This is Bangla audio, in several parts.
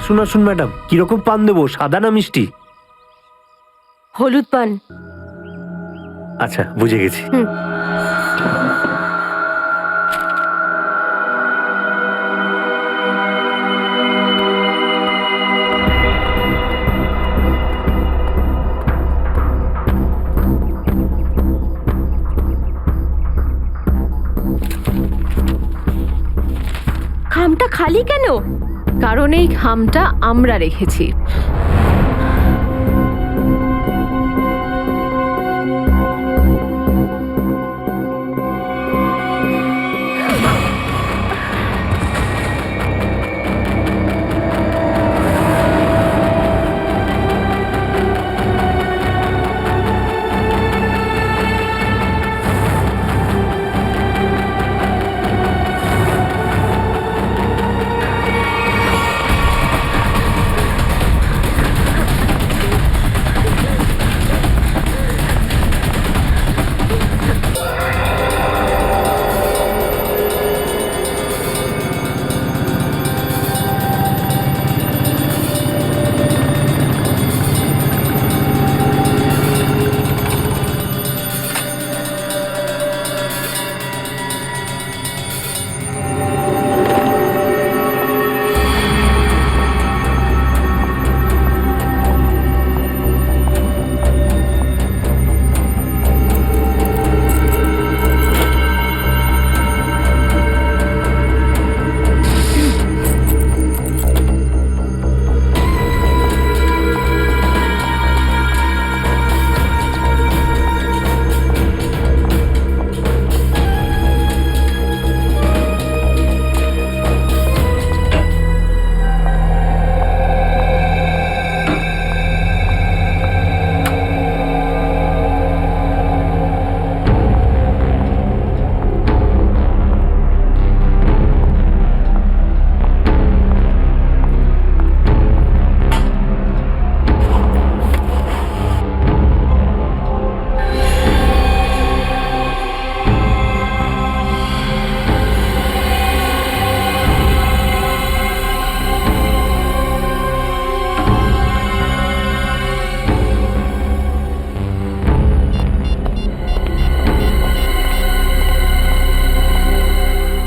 আসুন আসুন ম্যাডাম, কিরকম পান দেবো, সাদা না মিষ্টি? হলুদ পান। আচ্ছা, বুঝে গেছি। হুম। খামটা খালি কেন? কারণ এই খামটা আমরা রেখেছি।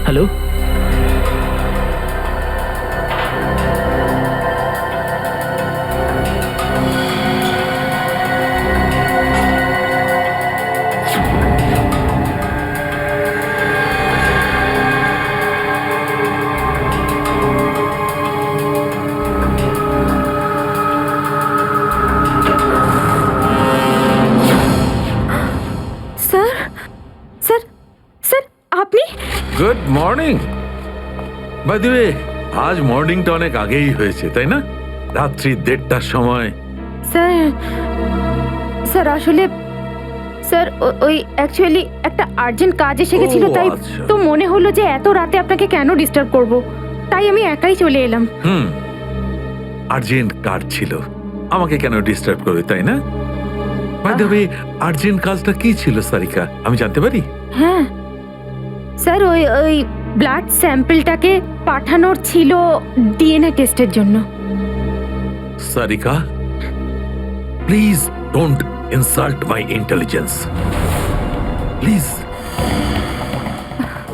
হ্যালো, স্যার, স্যার, স্যার, আপনি? Good morning. By the way, আজ মর্নিংটা অনেক আগেই হয়েছে, তাই না? রাত্রি 1:30টার সময়। স্যার, স্যার আসলে স্যার ওই অ্যাকচুয়ালি একটা আর্জেন্ট কাজ এসে গেছিল, ও, তাই আচ্ছা। তো মনে হলো যে এত রাতে আপনাকে কেন ডিস্টার্ব করব, তাই আমি একাই চলে এলাম। আর্জেন্ট কাজ ছিল, আমাকে কেন ডিস্টার্ব করবে, তাই না? বাই দ্য ওয়ে, আর্জেন্ট কাজটা কি ছিল সারিকা, আমি জানতে পারি? হ্যাঁ স্যার, ওই ওই ব্লাড স্যাম্পলটাকে পাঠানোর ছিল ডিএনএ টেস্টের জন্য। Sarika, please don't insult my intelligence, please.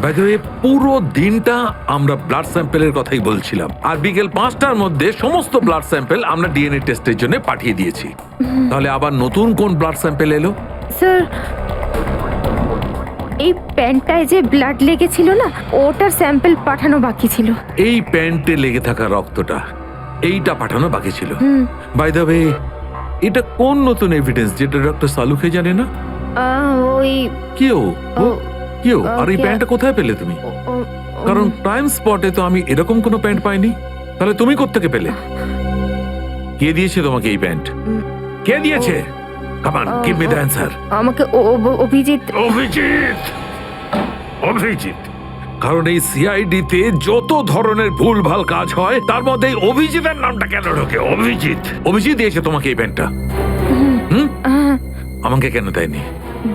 By the way, পুরো দিনটা আমরা ব্লাড স্যাম্পেলের কথাই বলছিলাম, আর বিকেল 5টার মধ্যে সমস্ত ব্লাড স্যাম্পেল আমরা ডিএনএ টেস্টের জন্য পাঠিয়ে দিয়েছি। তাহলে আবার নতুন কোন ব্লাড স্যাম্পেল এলো? স্যার, এই প্যান্টটায় যে ব্লাড লেগেছিল না, ওটার স্যাম্পল পাঠানো বাকি ছিল। এই প্যান্টে লেগে থাকা রক্তটা, এইটা পাঠানো বাকি ছিল। বাই দ্য ওয়ে, এটা কোন নতুন এভিডেন্স যেটা ডক্টর সালুকে জানে না? ওই কেউ ও- কেউ আর এই ওকে। প্যান্টটা কোথায় পেলে তুমি? ও- ও- কারণ টাইম স্পটে তো আমি এরকম কোনো প্যান্ট পাইনি। তাহলে তুমি কোত্থেকে পেলে? কে দিয়েছে তোমাকে এই প্যান্ট? কে দিয়েছে? Come on, give me the answer. আমাকে অভিজিৎ। অভিজিৎ, অভিজিৎ। কারণ এই সিআইডি তে যত ধরনের ভুলভাল কাজ হয় তার মধ্যে এই অভিজিতের নামটা কেন ঢোকে? অভিজিৎ, অভিজিৎ দিয়েছে তোমাকে এই প্যান্টটা। আমাকে কেন দেয়নি?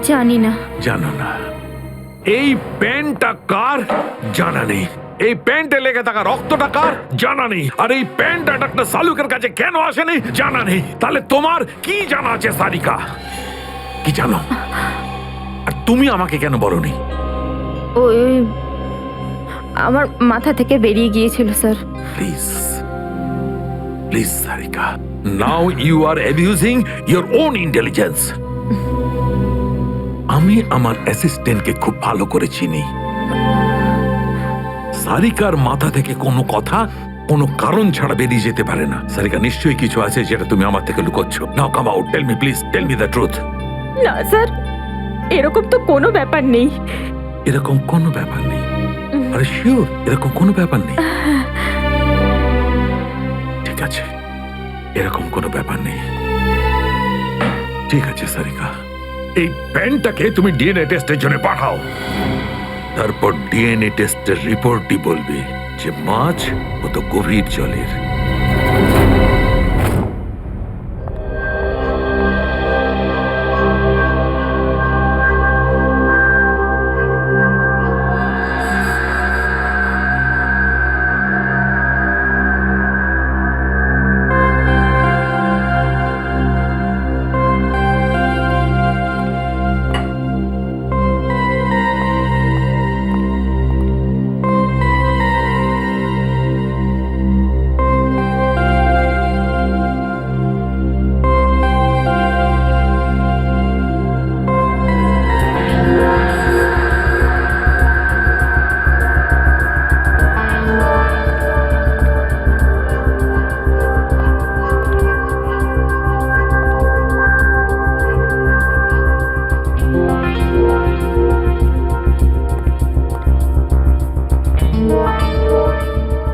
জানি না। জানো না? এই প্যান্টটা কার জানা নেই, এই প্যান্টে লেগে থাকা রক্তটা কার জানা নেই, আর এই প্যান্টটা ডাক্তার সালুকের কাছে কেন আসেনি জানা নেই। তাহলে তোমার কি জানা আছে সারিকা? কি জানো? আর তুমি আমাকে কেন বলনি? ওই আমার মাথা থেকে বেরিয়ে গিয়েছিল sir. Please please Sarika, now you are abusing your own intelligence. আমি আমার অ্যাসিস্ট্যান্টকে খুব ভালো করে চিনি। সারিকার মাথা থেকে কোনো কথা কোনো কারণ ছাড়া বেরিয়ে যেতে পারে না। সারিকা, নিশ্চয়ই কিছু আছে যেটা তুমি আমার থেকে লুকোচ্ছ। Now come out, tell me please, tell me the truth. না স্যার, এরকম তো কোনো ব্যাপার নেই। এরকম কোনো ব্যাপার নেই? আরে শিওর এরকম কোনো ব্যাপার নেই? ঠিক আছে, এরকম কোনো ব্যাপার নেই। ঠিক আছে সারিকা, এই প্যান্টটাকে তুমি ডিএনএ টেস্টের জন্য পাঠাও। তারপর ডিএনএ টেস্টের রিপোর্টই বলবে যে মাছ কত গভীর জলের।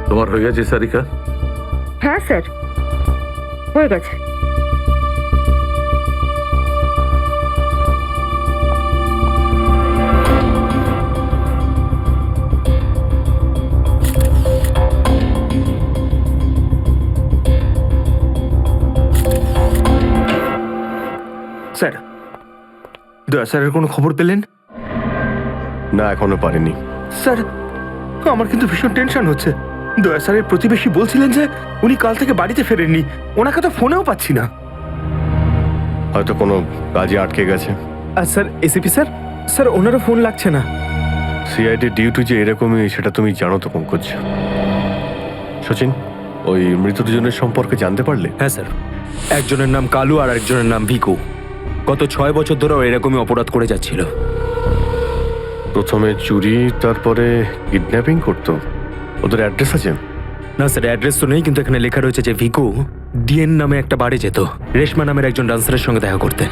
তোমার হয়ে গেছে সারিকা? হ্যাঁ স্যার, হয়ে গেছে। স্যার, দয়া স্যারের কোনো খবর পেলেন? না, এখনো পারিনি। স্যার, আমার কিন্তু ভীষণ টেনশন হচ্ছে। দয়া স্যারের প্রতিবেশী বলছিলেন যে উনি কাল থেকে বাড়িতে ফেরেননি। ওনাকে তো ফোনেও পাচ্ছি না। হয়তো কোনো কাজে আটকে গেছে। আর স্যার, এসিপি স্যার, স্যার ওনারও ফোন লাগছে না। সিআইডি ডিউটি যে এরকমই সেটা তুমি জানো তো পঙ্কজ। সচিন, ওই মৃত দুজনের সম্পর্কে জানতে পারলে? হ্যাঁ স্যার, একজনের নাম কালু আর একজনের নাম ভিকু। গত 6 বছর ধরে এরকমই অপরাধ করে যাচ্ছিল। প্রথমে চুরি, তারপরে কিডন্যাপিং করতো। ওদের অ্যাড্রেস আছে? না স্যার, অ্যাড্রেস তো নেই, কিন্তু এখানে লেখা রয়েছে যে ভিকু ডিএন নামে একটা বারে যেত, রেশমা নামের একজন ডান্সারের সঙ্গে দেখা করতে।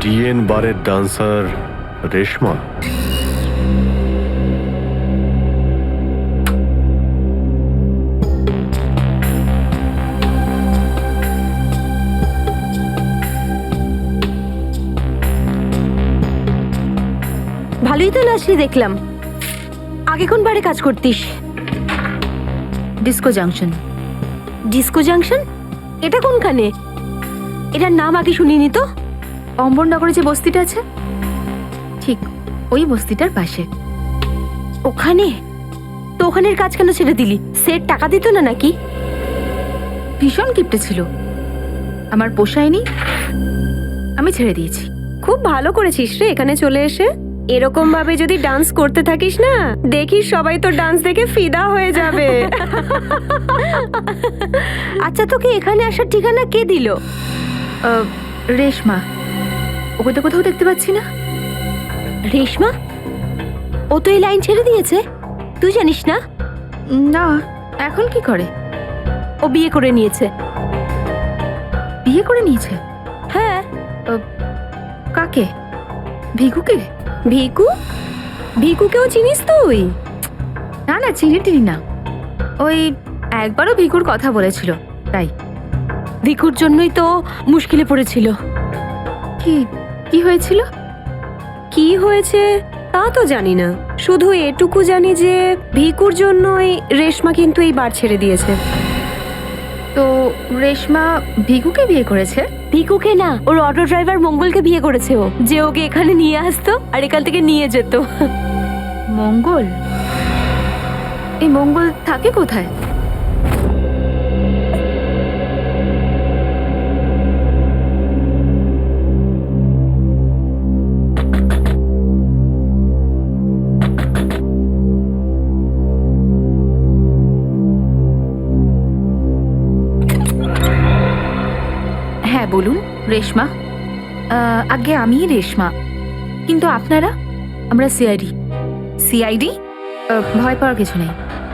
ডিএন বারের ডান্সার রেশমা? ভালোই তো লাসলি দেখলাম। আগে কোন বারে কাজ করতিস? Disco junction. Disco junction? এটা কোনখানে? এটার নাম আগে শুনিনি তো। অম্বরনগরে যে বস্তিটা আছে, ঠিক ওই বস্তিটার পাশে। ওখানে তো ওখানের কাজ কেন ছেড়ে দিলি? সেট টাকা দিত না নাকি? ভীষণ কিপটে ছিল, আমার পোষায়নি, আমি ছেড়ে দিয়েছি। খুব ভালো করেছিস রে এখানে চলে এসে। এরকম ভাবে যদি ডান্স করতে থাকিস না, দেখিস সবাই তো ডান্স দেখে ফিদা হয়ে যাবে। আচ্ছা, তোকে এখানে আসার ঠিকানা কে দিল? রেশমা। ওকে তো কোথাও দেখতে পাচ্ছি না। রেশমা? ও তো এই লাইন ছেড়ে দিয়েছে, তুই জানিস না? না, এখন কি করে? ও বিয়ে করে নিয়েছে। বিয়ে করে নিয়েছে? হ্যাঁ। কাকে? ভিকুকে? ভিকু? ভিকুকেও চিনিস তুই? না না, চিনি না। ওই একবারও ভিকুর কথা বলেছিল, তাই। ভিকুর জন্যই তো মুশকিলে পড়েছিল। কি কি হয়েছিল? কি হয়েছে তা তো জানি না, শুধু এটুকু জানি যে ভিকুর জন্যই রেশমা কিন্তু এই বার ছেড়ে দিয়েছে। তো রেশমা ভিকুকে বিয়ে করেছে? ভিকুকে না, ওর অটো ড্রাইভার মঙ্গলকে বিয়ে করেছে ও, যে ওকে এখানে নিয়ে আসতো আর এখান থেকে নিয়ে যেত। মঙ্গল? এই মঙ্গল থাকে কোথায়? হ্যাঁ বলুন। রেশমা? আগে আমি রেশমা, কিন্তু আপনারা? আমরা সিআইডি। সিআইডি? ভয় পাওয়ার কিছু নেই,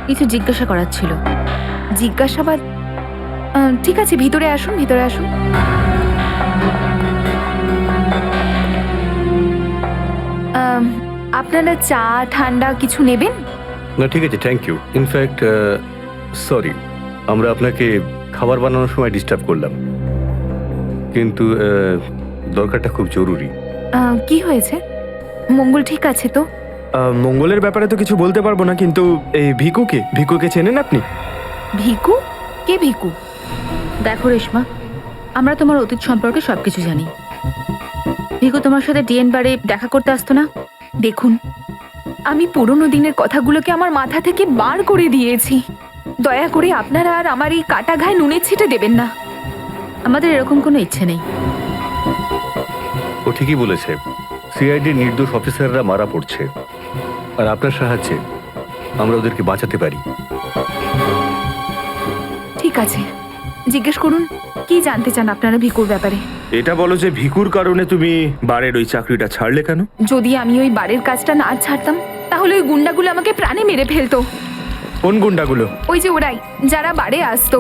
কিছু জিজ্ঞাসা করার ছিল। জিজ্ঞাসাবাদ? ঠিক আছে, ভিতরে আসুন, ভিতরে আসুন। আপনারা চা ঠান্ডা কিছু নেবেন? না ঠিক আছে, থ্যাংক ইউ। ইনফ্যাক্ট সরি, আমরা আপনাকে খাবার বানানোর সময় ডিস্টার্ব করলাম, কিন্তু দরকারটা খুব জরুরি। কি হয়েছে? মঙ্গল ঠিক আছে তো? মঙ্গলের ব্যাপারে তো কিছু বলতে পারবো না, কিন্তু এই ভিকুকে চেনেন আপনি? ভিকু? কে ভিকু? দেখো রেশমা, আমরা তোমার অতীত সম্পর্কে সবকিছু জানি। ভিকু তোমার সাথে ডিএন বারে দেখা করতে আসতো না? দেখুন, আমি পুরনো দিনের কথাগুলোকে আমার মাথা থেকে বার করে দিয়েছি। দয়া করে আপনারা আর আমার এই কাটা ঘায়ে নুনের ছিটে দেবেন না। আমাদের এরকম কোনো ইচ্ছে নেই। ও ঠিকই বলেছে, সিআইডির নির্দোষ অফিসাররা মারা পড়ছে, আর আপনার সাহায্যে আমরা ওদেরকে বাঁচাতে পারি। ঠিক আছে, জিজ্ঞেস করুন, কি জানতে চান আপনারা ভিকুর ব্যাপারে? এটা বলো যে ভিকুর কারণে তুমি বারের ওই চাকরিটা ছাড়লে কেন? যদি আমি ওই বাড়ির কাজটা না ছাড়তাম, তাহলে ওই গুন্ডাগুলো আমাকে প্রাণে মেরে ফেলতো। কোন গুন্ডাগুলো? ওই যে ওরাই, যারা বাড়ে আসতো।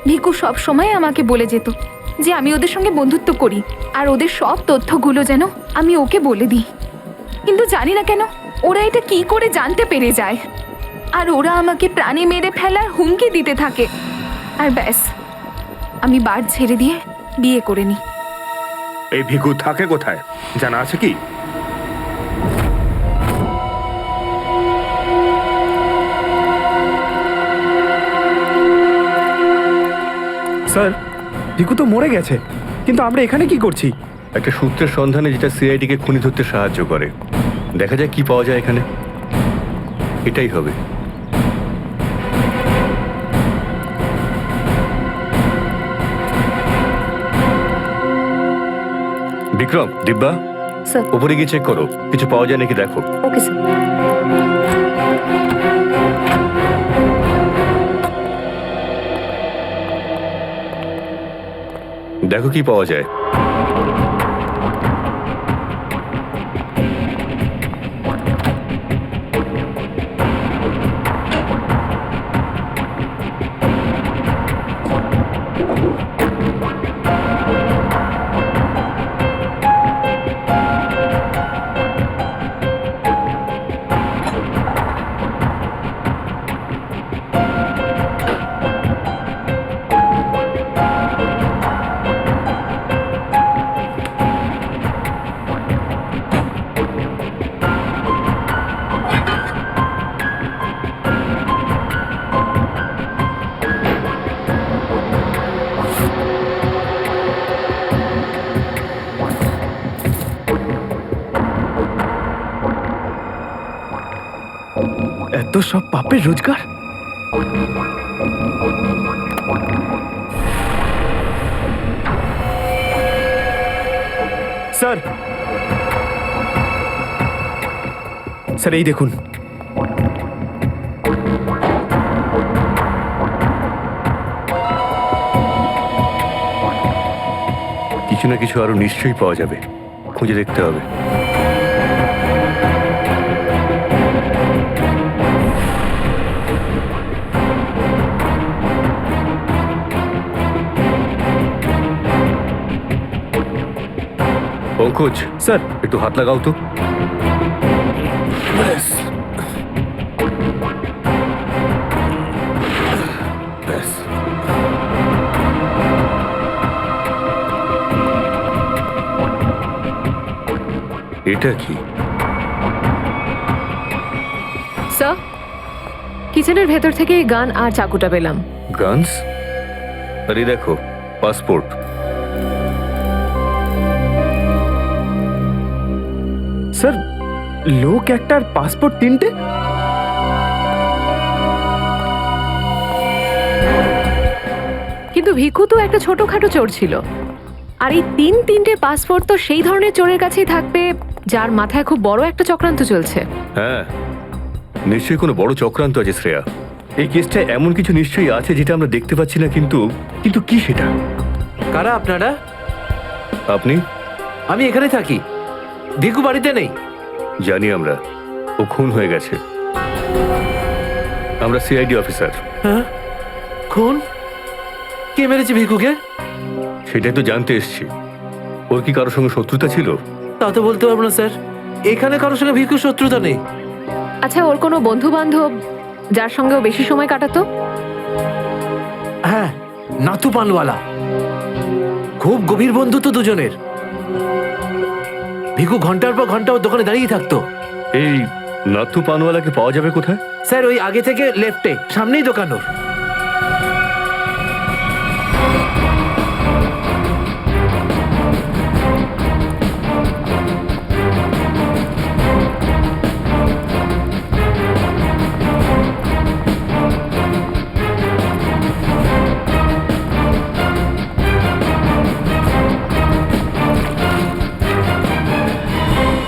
ভিকু সব সময় আমাকে বলে যেত যে আমি ওদের সঙ্গে বন্ধুত্ব করি, আর ওদের সব তথ্যগুলো যেন আমি ওকে বলে দিই। কিন্তু জানি না কেন ওরা এটা কি করে জানতে পেরে যায়, আর ওরা আমাকে প্রাণে মেরে ফেলার হুমকি দিতে থাকে। আর ব্যাস, আমি বার ছেড়ে দিয়ে বিয়ে করে নিই। এই ভিকু থাকে কোথায় জানা আছে কি? স্যার, ভিকু তো মরে গেছে, কিন্তু আমরা এখানে কি করছি? একটা সূত্রের সন্ধানে যেটা সিআইডিকে খুনি ধরতে সাহায্য করে। দেখা যায় কি পাওয়া যায় এখানে, এটাই হবে। বিক্রম, দিব্যা, স্যার। উপরে গিয়ে চেক করো, কিছু পাওয়া যায় নাকি দেখো। Okay sir. দেখো কি পাওয়া যায়। এত সব পাপের রোজগার! স্যার, স্যার এই দেখুন। কিছু না কিছু আরো নিশ্চয়ই পাওয়া যাবে, খুঁজে দেখতে হবে। পঙ্কজ, স্যার, একটু হাত লাগাও তো। এটা কি? স্যার, কিচেনের ভেতর থেকে গান আর চাকুটা পেলাম। গানস? আর এই দেখো পাসপোর্ট। স্যার, লোক একটার পাসপোর্ট তিনটে? কিন্তু ভিকু তো একটা ছোটখাটো চোর ছিল, আর এই তিনটে পাসপোর্ট তো সেই ধরনের চোরের কাছেই থাকবে যার মাথায় খুব বড় একটা চক্রান্ত চলছে। হ্যাঁ, নিশ্চয়ই কোনো বড় চক্রান্ত আছে শ্রেয়া। এই কেসটা এমন কিছু নিশ্চয়ই আছে যেটা আমরা দেখতে পাচ্ছি না, কিন্তু কিন্তু কি সেটা? কারা আপনারা? আপনি? আমি এখানে থাকি, ভিকু বাড়িতে নেই। জানি আমরা, ও খুন হয়ে গেছে। আমরা সিআইডি অফিসার। হ্যাঁ, খুন? কে মেরেছে ভিকুকে? সেটাই তো জানতে এসছি। ওর কি কারোর সঙ্গে শত্রুতা ছিল? তা তো বলতে পারবো না স্যার, এখানে কারোর সঙ্গে ভিকুর শত্রুতা নেই। আচ্ছা, ওর কোনো বন্ধু বান্ধব যার সঙ্গে ও বেশি সময় কাটাতো? হ্যাঁ, নাথু পানওয়ালা। খুব গভীর বন্ধু তো দুজনের। ভিকু ঘন্টার পর ঘন্টা ওর দোকানে দাঁড়িয়ে থাকতো। এই নাথু পানওয়ালাকে পাওয়া যাবে কোথায়? স্যার, ওই আগে থেকে লেফটে, সামনেই দোকান ওর।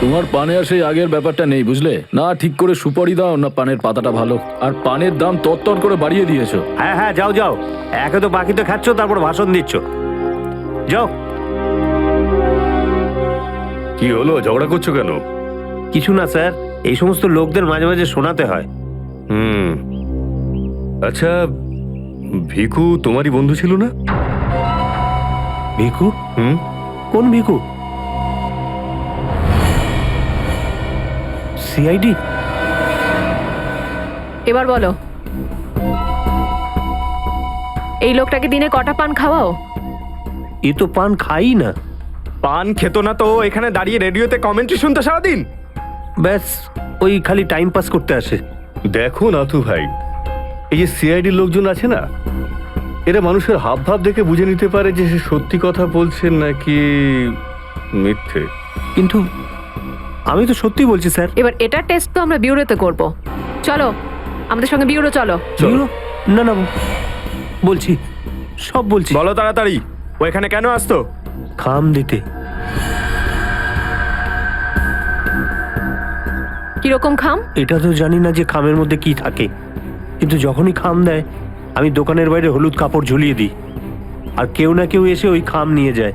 তোমার পানে আর সেই আগের ব্যাপারটা নেই, বুঝলে না? ঠিক করে সুপারি দাও না পানের পাতাটা ভালো, আর পানের দাম তত্তর করে বাড়িয়ে দিয়েছো। হ্যাঁ হ্যাঁ, যাও যাও, একে তো বাকিতে খাচ্ছ, তারপর ভাষণ দিচ্ছ। যাও। কি হলো, ঝগড়া করছো কেন? কিছু না স্যার, এই সমস্ত লোকদের মাঝে মাঝে শোনাতে হয়। হুম, আচ্ছা, ভিকু তোমারই বন্ধু ছিল না? ভিকু? হুম, কোন ভিকু? সিআইডি? এবার বলো, এই লোকটাকে দিনে কটা পান খাওয়াও? এ তো পান খাই না। পান খেত না তো এখানে দাঁড়িয়ে রেডিওতে কমেন্ট্রি শুনতো সারাদিন? ব্যাস, ওই খালি টাইম পাস করতে আসে। দেখো নাথু ভাই, এই যে সিআইডি লোকজন আছে না, এরা মানুষের হাব ভাব দেখে বুঝে নিতে পারে যে সে সত্যি কথা বলছেন নাকি মিথ্যে। কিন্তু আমি তো সত্যি বলছি স্যার। এবার এটা টেস্ট তো আমরা বিউরোতে করব। চলো আমাদের সঙ্গে বিউরো চলো। চলো। না না, বলছি, সব বলছি। বলো তাড়াতাড়ি, ও এখানে কেন আসতো? খাম দিতে। কিরকম খাম? এটা তো জানি না যে খামের মধ্যে কি থাকে, কিন্তু যখনই খাম দেয় আমি দোকানের বাইরে হলুদ কাপড় ঝুলিয়ে দিই, আর কেউ না কেউ এসে ওই খাম নিয়ে যায়।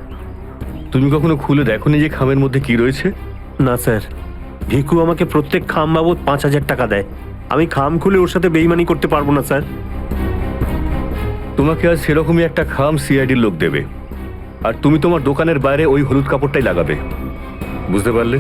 তুমি কখনো খুলে দেখোনি যে খামের মধ্যে কি রয়েছে? না স্যার, ভিকু আমাকে প্রত্যেক খাম বাবদ 5,000 টাকা দেয়। আমি খাম খুলে ওর সাথে বেইমানি করতে পারবো না স্যার। তোমাকে আজ সেরকমই একটা খাম সিআইডির লোক দেবে, আর তুমি তোমার দোকানের বাইরে ওই হলুদ কাপড়টাই লাগাবে। বুঝতে পারলে?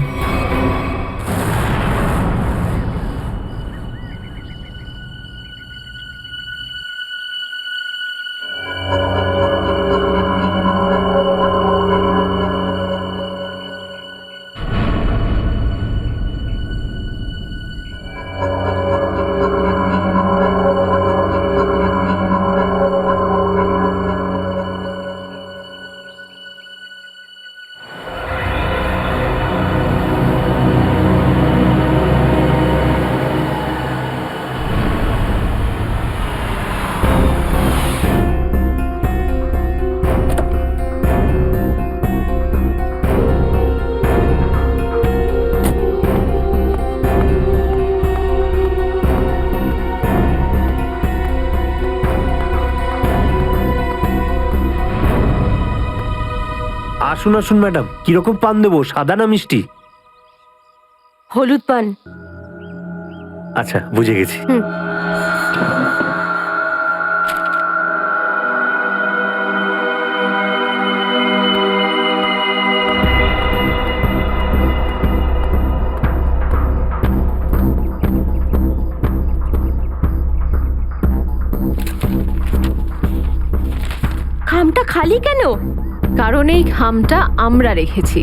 আসুন আসুন ম্যাডাম, কিরকম পান দেবো, সাদা না মিষ্টি? হলুদ পান। আচ্ছা, বুঝে গেছি। খামটা খালি কেন? কারণ এই খামটা আমরা রেখেছি।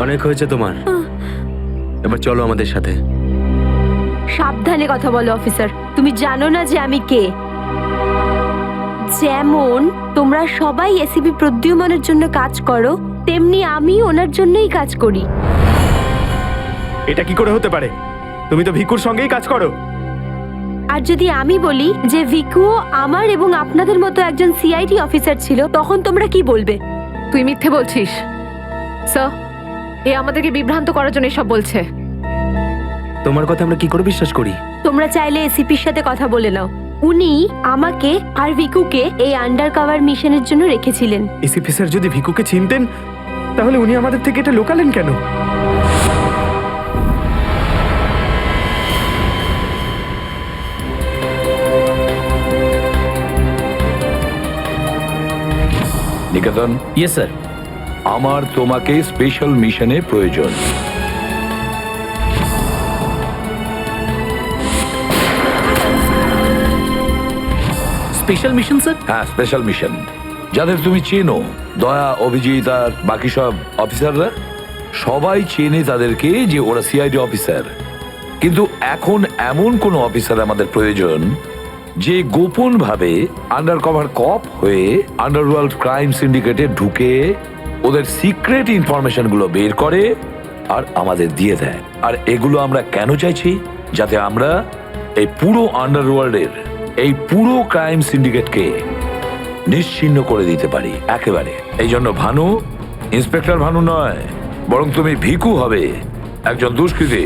অনেক হয়েছে তোমার, এবার চলো আমাদের সাথে। সাবধানে কথা বলো অফিসার, তুমি জানো না যে আমি কে। যেমন তোমরা সবাই এসিপি প্রদ্যুম্নের জন্য কাজ করো, তেমনি আমি ওনার জন্যই কাজ করি। এটা কি করে হতে পারে? তুমি তো ভিকুর সঙ্গেই কাজ করো। আর যদি আমি বলি যে ভিকুও আমার এবং আপনাদের মতো একজন সিআইডি অফিসার ছিল, তখন তোমরা কি বলবে? তুই মিথ্যে বলছিস স্যার। এ আমাদেরকে বিভ্রান্ত করার জন্য এসব বলছে। তোমার কথা আমরা কি করে বিশ্বাস করি? তোমরা চাইলে এসিপির সাথে কথা বলে নাও। উনি আমাকে আর ভিকুকে এই আন্ডার কভার মিশনের জন্য রেখেছিলেন। এসিপি স্যার যদি ভিকুকে চিনতেন, তাহলে উনি আমাদের থেকে এটা লুকালেন কেন? নিকেতন, ইয়েস স্যার। আমার তোমাকে স্পেশাল মিশনে প্রয়োজন। Special mission sir? হ্যাঁ, স্পেশাল মিশন। যাদের তুমি চেনো, দয়া, অভিজিৎ আর বাকি সব অফিসাররা, সবাই চেনে তাদেরকে যে ওরা সিআইডি অফিসার। কিন্তু এখন এমন কোন অফিসার আমাদের প্রয়োজন যে গোপন ভাবে আন্ডার কভার কপ হয়ে আন্ডারওয়ার্ল্ড ক্রাইম সিন্ডিকেটে ঢুকে ওদের সিক্রেট ইনফরমেশন গুলো বের করে আর আমাদের দিয়ে দেয়। আর এগুলো আমরা কেন চাইছি? যাতে আমরা এই পুরো আন্ডারওয়ার্ল্ডের এই পুরো ক্রাইম সিন্ডিকেটকে নিশ্চিহ্ন করে দিতে পারি একেবারে। এই জন্য ভানু ইন্সপেক্টর ভানু নয়, বরং তুমি ভিকু হবে, একজন দুষ্কৃতী।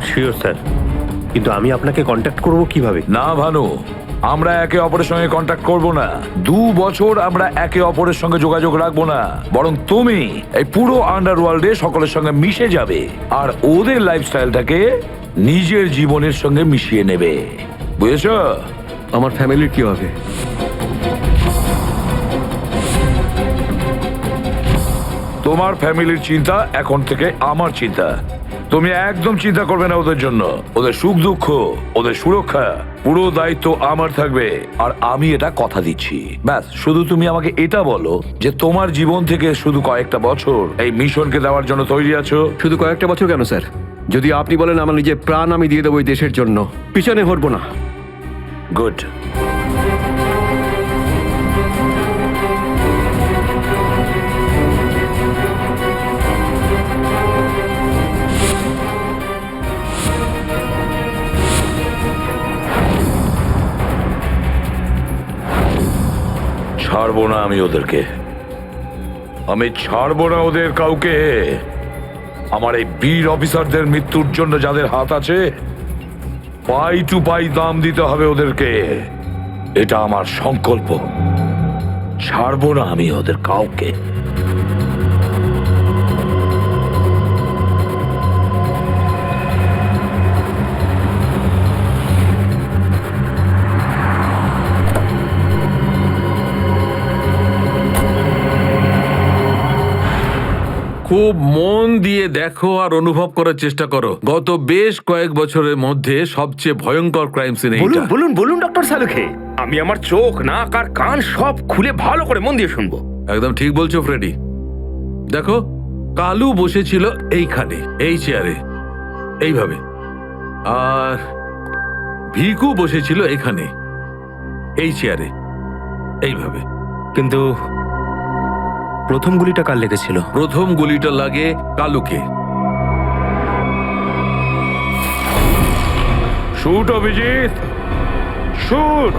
শিওর স্যার, কিন্তু আমি আপনাকে কন্ট্যাক্ট করব কিভাবে? না ভানু, আমরা একে অপরের সঙ্গে কন্ট্যাক্ট করব না। 2 বছর আমরা একে অপরের সঙ্গে যোগাযোগ রাখবো না, বরং তুমি এই পুরো আন্ডারওয়ার্ল্ডে সকলের সঙ্গে মিশে যাবে আর ওদের লাইফস্টাইলটাকে নিজের জীবনের সঙ্গে মিশিয়ে নেবে। বুঝেছ? আমার ফ্যামিলির কি হবে? তোমার ফ্যামিলির চিন্তা এখন থেকে আমার চিন্তা। তুমি একদম চিন্তা করবে না ওদের জন্য। ওদের সুখ দুঃখ, ওদের সুরক্ষা, পুরো দায়িত্ব আমার থাকবে। আর আমি এটা কথা দিচ্ছি। ব্যাস, শুধু তুমি আমাকে এটা বলো যে তোমার জীবন থেকে শুধু কয়েকটা বছর এই মিশনকে দেওয়ার জন্য তৈরি আছো। শুধু কয়েকটা বছর কেন স্যার? যদি আপনি বলেন আমার নিজের প্রাণ আমি দিয়ে দেবো এই দেশের জন্য, পিছনে হটবো না। গুড। ছাড়বো না আমি ওদেরকে, আমি ছাড়বো না ওদের কাউকে। আমার এই বীর অফিসারদের মৃত্যুর জন্য যাদের হাত আছে, পাই টু পাই দাম দিতে হবে ওদেরকে। এটা আমার সংকল্প। ছাড়বো না আমি ওদের কাউকে। খুব মন দিয়ে দেখো আর অনুভব করার চেষ্টা করো। গত বেশ কয়েক বছরের মধ্যে সবচেয়ে ভয়ঙ্কর ক্রাইম সিন বলুন এইটা। বলুন বলুন ডক্টর সালুখে, আমি আমার চোখ, নাক আর কান সব খুলে ভালো করে মন দিয়ে শুনবো। একদম ঠিক বলছো ফ্রেডি। দেখো, কালু বসেছিল এইখানে, এই চেয়ারে, এইভাবে। আর ভিকু বসেছিল এখানে, এই চেয়ারে, এইভাবে। কিন্তু প্রথম গুলিটা কার লেগেছিল? প্রথম গুলিটা লাগে কালুকে। Shoot Abhijit, shoot.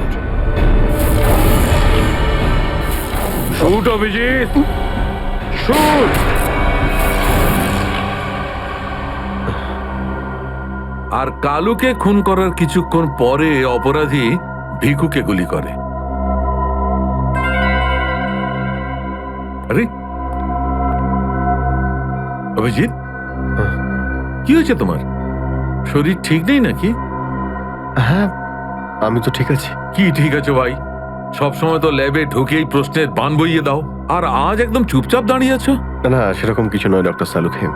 Shoot Abhijit, shoot. আর কালুকে খুন করার কিছুক্ষণ পরে অপরাধী ভিকুকে গুলি করে। আরে অভিজিৎ, কি হয়েছে তোমার? শরীর ঠিক নেই নাকি? হ্যাঁ, আমি তো ঠিক আছি। কি ঠিক আছে ভাই? সবসময় তো ল্যাবে ঢুকেই প্রশ্নের বান বইয়ে দাও, আর আজ একদম চুপচাপ দাঁড়িয়ে আছো। না, সেরকম কিছু নয় ডক্টর সালুখে।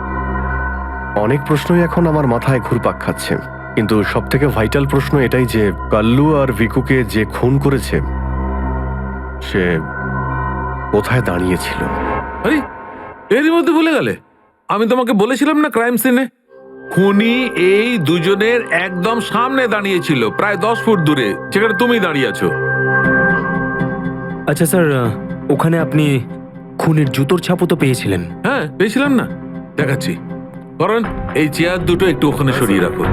অনেক প্রশ্নই এখন আমার মাথায় ঘুরপাক খাচ্ছে, কিন্তু সব থেকে ভাইটাল প্রশ্ন এটাই যে কাল্লু আর ভিকুকে যে খুন করেছে সে কোথায় দাঁড়িয়েছিল? আরে এরই মধ্যে ভুলে গেলে? আমি তোমাকে বলেছিলাম না ক্রাইম সিনে খুনি এই দুজনের একদম সামনে দাঁড়িয়েছিল, প্রায় 10 ফুট দূরে, যেখানে তুমি দাঁড়িয়ে আছো। আচ্ছা স্যার, ওখানে আপনি খুনের জুতোর ছাপও তো পেয়েছিলেন। হ্যাঁ পেয়েছিলাম না, দেখাচ্ছি। কারণ এই চেয়ার দুটো একটু ওখানে সরিয়ে রাখো।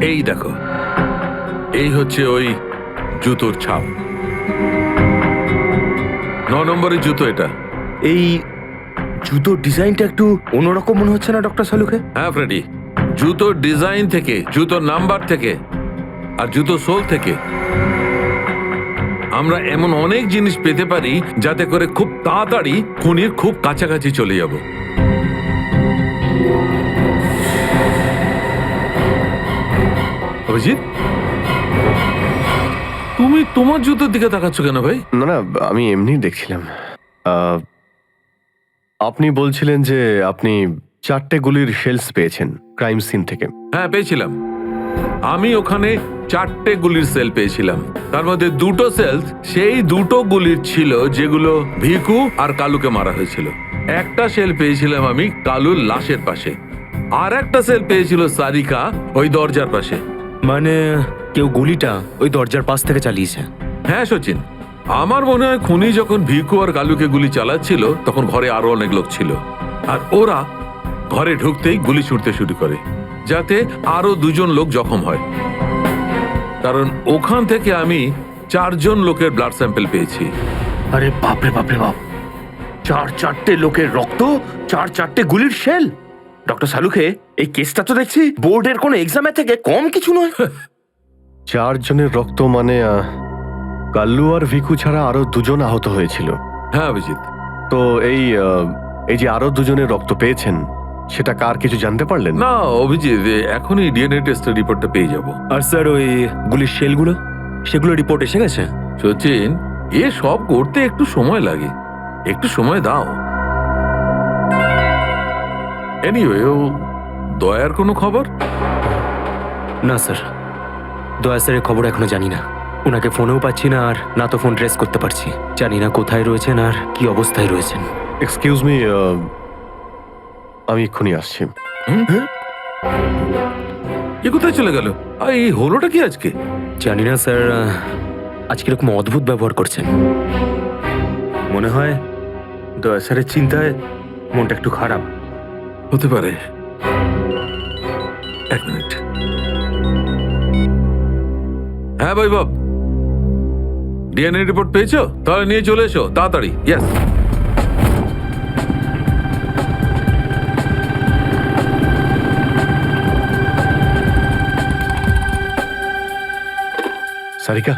এই দেখো, এই হচ্ছে ওই জুতোর ছাপ। 9 নম্বরের জুতো এটা। এই জুতোর ডিজাইনটা একটু অন্যরকম মনে হচ্ছে না ডক্টর সালুকে? হ্যাঁ ফ্রেডি, জুতোর ডিজাইন থেকে, জুতোর নাম্বার থেকে আর জুতো সোল থেকে আমরা এমন অনেক জিনিস পেতে পারি যাতে করে খুব তাড়াতাড়ি খুনির খুব কাছাকাছি চলে যাব। অভিজিৎ, তুমি তোমার জুতোর দিকে তাকাচ্ছ কেন ভাই? না না, আমি এমনি দেখছিলাম। আপনি বলছিলেন যে আপনি 4টে গুলির শেলস পেয়েছেন ক্রাইম সিন থেকে। হ্যাঁ পেয়েছিলাম। আমি ওখানে 4টে গুলির সেল পেয়েছিলাম। তার মধ্যে 2টো সেলস সেই 2টো গুলির ছিল যেগুলো ভিকু আর কালুকে মারা হয়েছিল। একটা সেল পেয়েছিলাম আমি কালুর লাশের পাশে, আর একটা সেল পেয়েছিল সারিকা ওই দরজার পাশে। মানে কেউ গুলিটা ওই দরজার পাশ থেকে চালিয়েছে? হ্যাঁ সচিন, আমার মনে হয় খুনি যখন ভিকু আর কালুকে গুলি চালাচ্ছিল তখন ঘরে আরো অনেক লোক ছিল, আর ওরা ঘরে ঢুকতেই গুলি ছুটতে শুরু করে যাতে আরো 2জন লোক জখম হয়। কারণ ওখান থেকে আমি 4জন লোকের ব্লাড স্যাম্পল পেয়েছি। আরে বাপরে বাপরে বাপ, 4টে লোকের রক্ত, 4টে গুলির শেল। ডক্টর সালুকে, এই কেসটা তো দেখছি বোর্ডের কোনো এক্সামের থেকে কম কিছু নয়। 4 জনের রক্ত মানে কাল্লু আর ভিকু ছাড়া আরো 2জন আহত হয়েছিল। হ্যাঁ অভিজিৎ। তো এই যে আরো 2জনের রক্ত পেয়েছেন, সেটা কার কিছু জানতে পারলেন? না অভিজিৎ, এখনই ডিএনএ টেস্টের রিপোর্টটা পেয়ে যাব। আর স্যার ওই গুলির শেলগুলো, সেগুলো রিপোর্ট এসে গেছে? সচিন, এ সব করতে একটু সময় লাগে, একটু সময় দাও। এনিওয়ে, ও দয়ার কোনো খবর? না স্যার, দয়া স্যারের খবর এখনো জানি না। ওনাকে ফোনেও পাচ্ছি না, আর না তো ফোন ট্রেস করতে পারছি। জানি না কোথায় রয়েছেন আর কি অবস্থায় রয়েছেন। এক্সকিউজ মি, আমি এক্ষুনি আসছি। এ কোথায় চলে গেল? আর এই হলোটা কি আজকে? জানি না স্যার, আজকে এরকম অদ্ভুত ব্যবহার করছেন। মনে হয় দয়া স্যারের চিন্তায় মনটা একটু খারাপ। হতে পারে। 1 মিনিট। হ্যাঁ ভাই বাব, ডিএনএ রিপোর্ট পেয়েছো? তাহলে নিয়ে চলে এসো তাড়াতাড়ি। ইয়েস। সারিকা,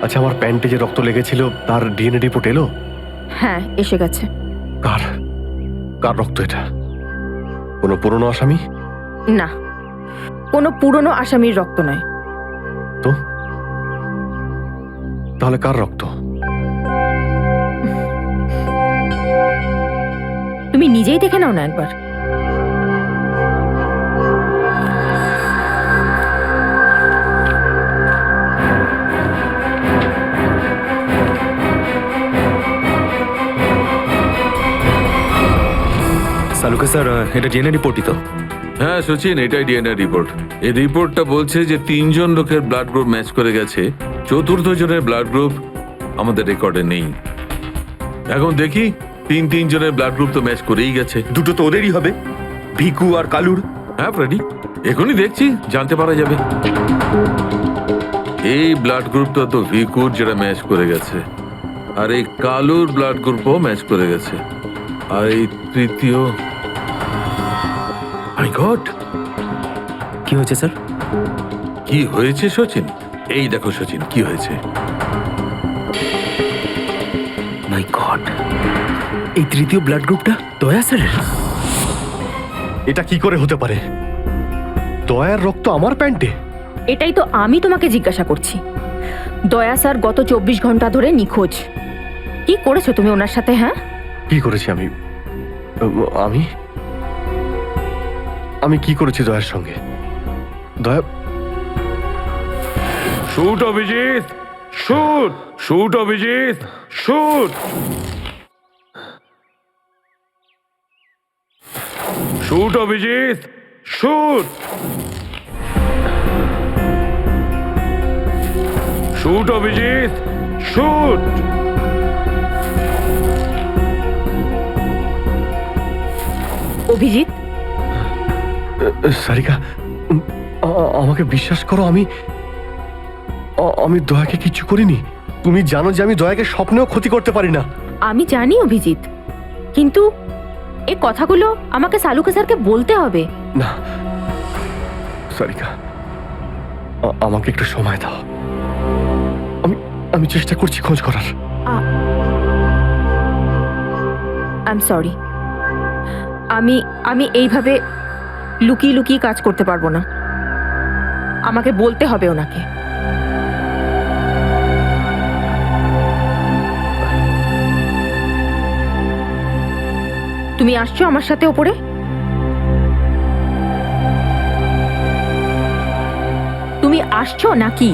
আচ্ছা, আমার প্যান্টে যে রক্ত লেগেছিল তার ডিএনএ রিপোর্ট এলো? হ্যাঁ এসে গেছে। কার কার রক্ত এটা? কোনো পুরনো আসামি? না, কোনো পুরনো আসামির রক্ত নয়। তো তাহলে কার রক্ত? তুমি নিজেই দেখে নাও না একবার। সালুকে স্যার, এটা ডিএনএ রিপোর্টই তো? হ্যাঁ সচিন, এটাই ডিএনএ রিপোর্ট। এই রিপোর্টটা বলছে যে 3জন লোকের ব্লাড গ্রুপ ম্যাচ করে গেছে, 4র্থ জনের ব্লাড গ্রুপ আমাদের রেকর্ডে নেই। এখন দেখি 3 জনের ব্লাড গ্রুপ তো ম্যাচ করেই গেছে। 2টো তো ওদেরই হবে, ভিকু আর কালুর। হ্যাঁ ফ্রেডি, এখনই দেখছি, জানতে পারা যাবে। এই ব্লাড গ্রুপটা তো ভিকুর, যেটা ম্যাচ করে গেছে, আর এই কালুর ব্লাড গ্রুপও ম্যাচ করে গেছে, আর এই তৃতীয়। মাই গড, কি হয়েছে স্যার? কি হয়েছে সচিন? এই দেখো সচিন, কি হয়েছে। মাই গড, এই তৃতীয় ব্লাড গ্রুপটা দয়া স্যারের? এটা কি করে হতে পারে? দয়ার রক্ত আমার প্যান্টে? এটাই তো আমি তোমাকে জিজ্ঞাসা করছি। দয়া স্যার গত 24 ঘন্টা ধরে নিখোঁজ। কি করেছো তুমি ওনার সাথে? হ্যাঁ, কি করেছি আমি? আমি আমি কি করেছি দয়ার সঙ্গে? দয়া, shoot Abhijit, shoot, shoot Abhijit, shoot, shoot Abhijit, shoot, shoot Abhijit, shoot. Abhijit, Sarika, আমাকে বিশ্বাস করো, আমি দয়াকে কিচ্ছু করিনি। তুমি জানো যে আমি দয়াকে স্বপ্নেও ক্ষতি করতে পারি না। আমি জানি অভিজিৎ, কিন্তু এই কথাগুলো আমাকে সালুকে স্যারকে বলতে হবে। না সারিকা, আমাকে একটু সময় দাও। আমি চেষ্টা করছি খোঁজ করার। আই এম সরি, আমি এইভাবে লুকিয়ে লুকিয়ে কাজ করতে পারবো না। আমাকে বলতে হবে ওনাকে। তুমি আসছো আমার সাথে ওপরে? তুমি আসছো নাকি?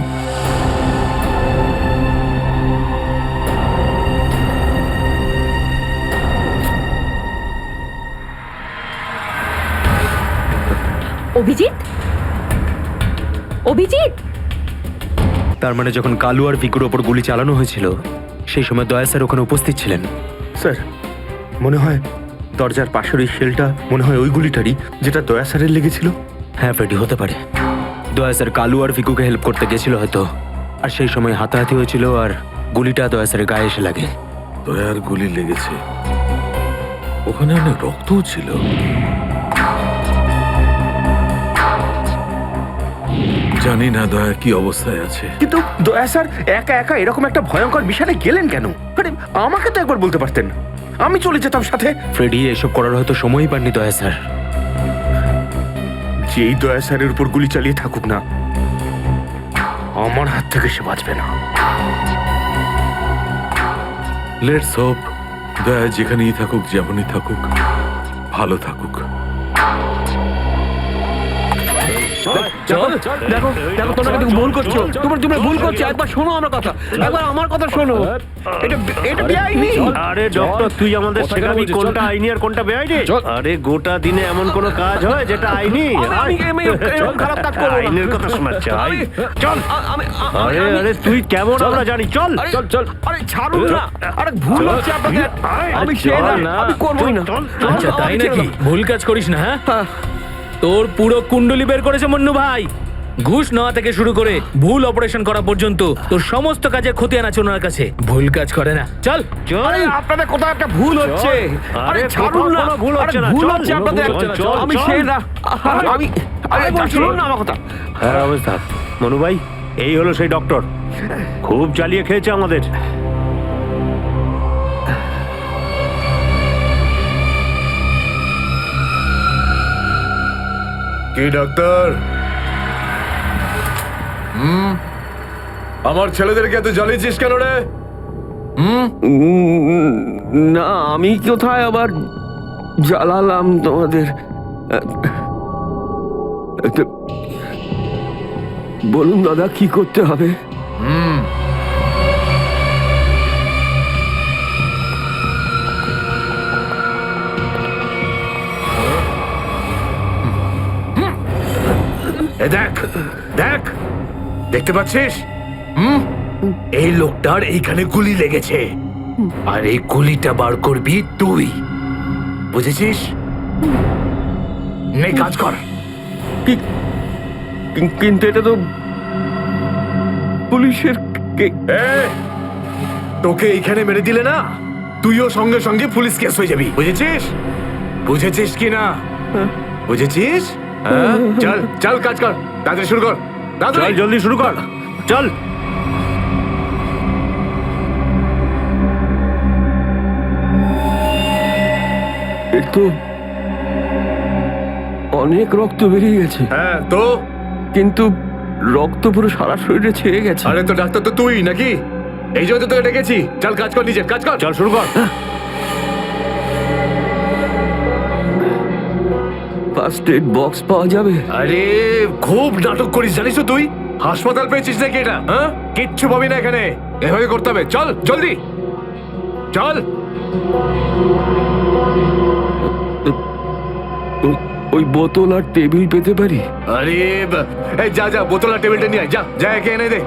অভিজিৎ, অভিজিৎ, তার মানে যখন কালু আর ভিকুর ওপর গুলি চালানো হয়েছিল সেই সময় দয়া স্যার ওখানে উপস্থিত ছিলেন। স্যার, মনে হয় দরজার পাশের ওই শেলটা মনে হয় ওই গুলিটারই যেটা দয়া স্যারের লেগেছিল। হ্যাঁ ফ্রেডি, হতে পারে। দয়া স্যার কালু আর ভিকুকে হেল্প করতে গেছিল হয়তো, আর সেই সময় হাতাহাতি হয়েছিল আর গুলিটা দয়া স্যারের গায়ে এসে লাগে। দয়ার গুলি লেগেছে, ওখানে অনেক রক্তও ছিল। জানি না দয়া কি অবস্থায় আছে। কিন্তু দয়া স্যার একা একা এরকম একটা ভয়ঙ্কর মিশনে গেলেন কেন? আরে আমাকে তো একবার বলতে পারতেন, আমি চলে যেতাম সাথে। ফ্রেডি এসব করার হয়তো সময়ই পাননি দয়া স্যার। যেই দয়া স্যারের উপর গুলি চালিয়ে থাকুক না, আমার হাত থেকে সে বাঁচবে না। লেটস হোপ দয়া যেখানেই থাকুক, যেমনই থাকুক, ভালো থাকুক। দেখো দেখো, তোমরা কিন্তু ভুল করছো। তোমরা ভুল করছো। একবার শোনো আমার কথা, একবার আমার কথা শোনো। এটা বেআইনি। আরে ডক্টর, তুই আমাদের শেখাবি কোনটা আইনি আর কোনটা বেআইনি? আরে গোটা দিনে এমন কোন কাজ হয় যেটা আইনি? এরকম খারাপ কাজ করবো না। আইনের কথা শোনাচ্ছে। চল। আরে আরে তুই কেমন আমরা জানি। চল চল চল। আরে ছাড়ুন না। আরে ভুল হচ্ছে আপনাদের। আমি সে না, আমি করবই না। আচ্ছা তাই নাকি? ভুল কাজ করিস না। হ্যাঁ, তোর পুরো কুণ্ডলি বের করেছে মন্নু ভাই। ঘুষ নেওয়া থেকে শুরু করে ভুল অপারেশন করা পর্যন্ত তোর সমস্ত কাজে খতিয়ান আছে ওনার কাছে। ভুল কাজ করে না। চল। আরে আপনাদের কোথাও একটা ভুল হচ্ছে। আরে ছাড়ুন না। ভুল হচ্ছে না। ভুল হচ্ছে আপনাদের। আমি সে না। আমি আরে শুনুন না আমার কথা। হ্যাঁ অবস্থা মনু ভাই, এই হলো সেই ডক্টর, খুব জ্বালিয়ে খেয়েছে আমাদের। কি ডাক্তার? আমার ছেলেদেরকে এত জ্বালিয়েছিস কেন রে? না, আমি কোথায় আবার জ্বালালাম তোমাদের? বলুন দাদা, কি করতে হবে? দেখ দেখ, দেখতে পাচ্ছিস? এই লোকটার এইখানে গুলি লেগেছে, আর এই গুলিটা বার করবি তুই, বুঝেছিস? নে কাজ কর। কিন্তু এটা তো পুলিশের। তোকে এইখানে মেরে দিলে না, তুইও সঙ্গে সঙ্গে পুলিশ কেস হয়ে যাবি, বুঝেছিস? বুঝেছিস কি না? বুঝেছিস? চল চল, কাজ কর, তাড়াতাড়ি শুরু কর। চল জলদি শুরু কর, চল। তো অনেক রক্ত বেরিয়ে গেছে। হ্যাঁ তো, কিন্তু রক্ত পুরো সারা শরীরে ছেয়ে গেছে। আরে তো ডাক্তার তো তুই নাকি? এই জন্য তো তোকে ডেকেছি। চল কাজ কর, নিজের কাজ কর। চল শুরু কর। ফার্স্ট এড বক্স পাওয়া যাবে? আরে খুব নাটক করিস জানিস তো তুই? হাসপাতাল পেয়েছিস নাকি এটা? হ্যাঁ, কিচ্ছু পাবি না এখানে। এভাবে করতে হবে। চল জলদি চল। ওই বোতল আর টেবিল পেতে পারি? আরে এই যা যা, বোতল আর টেবিলটা নিয়ে আয়। যা যা, একে এনে দে।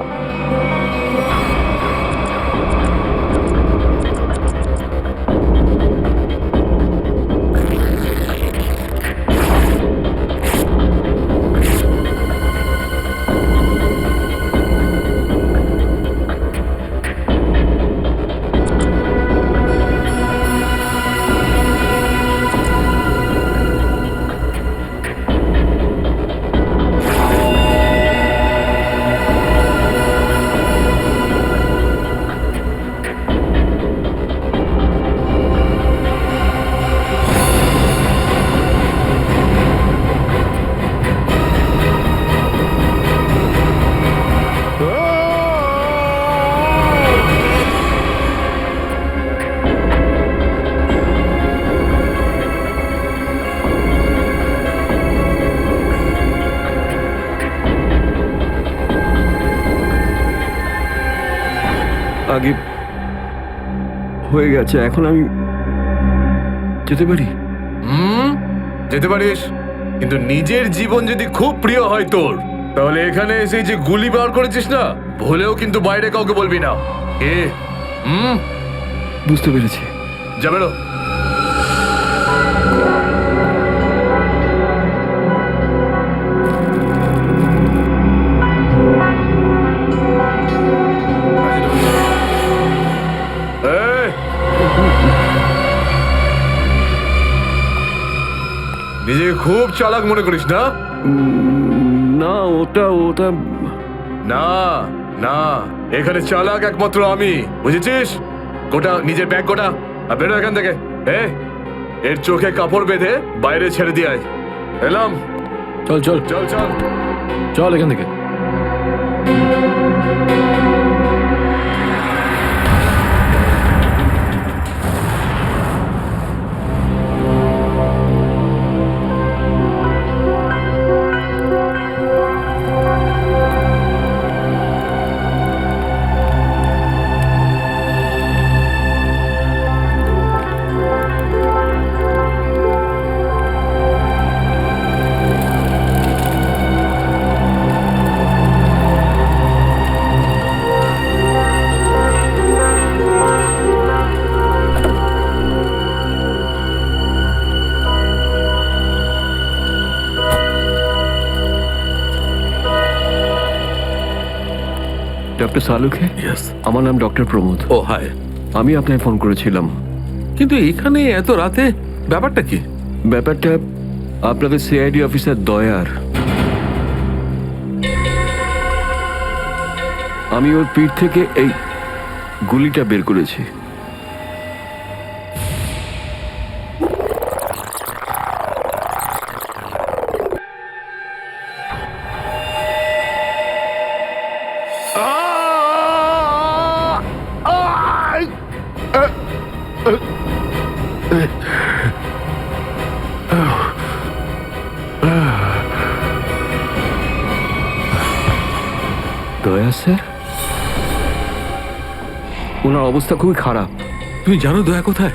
আগে হয়ে গেছে, এখন আমি যেতে পারি? যেতে পারিস, কিন্তু নিজের জীবন যদি খুব প্রিয় হয় তোর, তাহলে এখানে এসে যে গুলি বার করেছিস না, ভুলেও কিন্তু বাইরে কাউকে বলবি না। বুঝতে পেরেছি। যা বেরো। নিজেকে খুব চালাক মনে করিস না? না, ওটা না না, এখানে চালাক একমাত্র আমি, বুঝেছিস? গোটা নিজের ব্যাগ গোটা, আর বেরো এখান থেকে। এর চোখে কাপড় বেঁধে বাইরে ছেড়ে দিয়ে আয়। এলাম। চল চল চল চল চল এখান থেকে। ডক্টর সালুখে? ইয়েস। আমার নাম ডক্টর প্রমোদ। ও হাই। আমি আপনাকে ফোন করেছিলাম। কিন্তু এখানে এত রাতে ব্যাপারটা কি? ব্যাপারটা আপনাদের সিআইডি অফিসার দয়ার। আমি ওর পিঠ থেকে এই গুলিটা বের করেছি। দয়া স্যার, ওনার অবস্থা খুবই খারাপ। তুমি জানো দয়া কোথায়?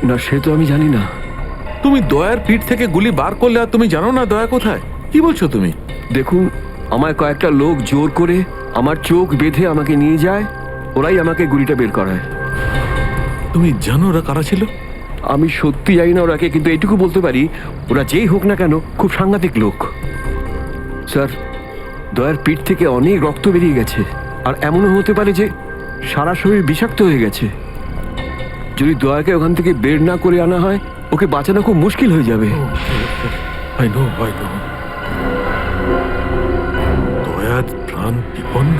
না, সে তো আমি জানি না। তুমি দয়ার পিঠ থেকে গুলি বার করলে আর তুমি জানো না দয়া কোথায়? কি বলছো তুমি? দেখুন, আমায় কয়েকটা লোক জোর করে আমার চোখ বেঁধে আমাকে নিয়ে যায়, ওরাই আমাকে গুলিটা বের করায়। তুমি জানো ওরা কারা ছিল? আমি সত্যি জানি না ওরাকে, কিন্তু এইটুকু বলতে পারি ওরা যেই হোক না কেন খুব সাংঘাতিক লোক। স্যার, দয়ার পিঠ থেকে অনেক রক্ত বেরিয়ে গেছে, আর এমনও হতে পারে যে সারা শরীর বিষাক্ত হয়ে গেছে। যদি দয়াকে ওখান থেকে বের না করে আনা হয়, ওকে বাঁচানো খুব মুশকিল হয়ে যাবে। I know. দয়ার প্রাণ বিপন্ন।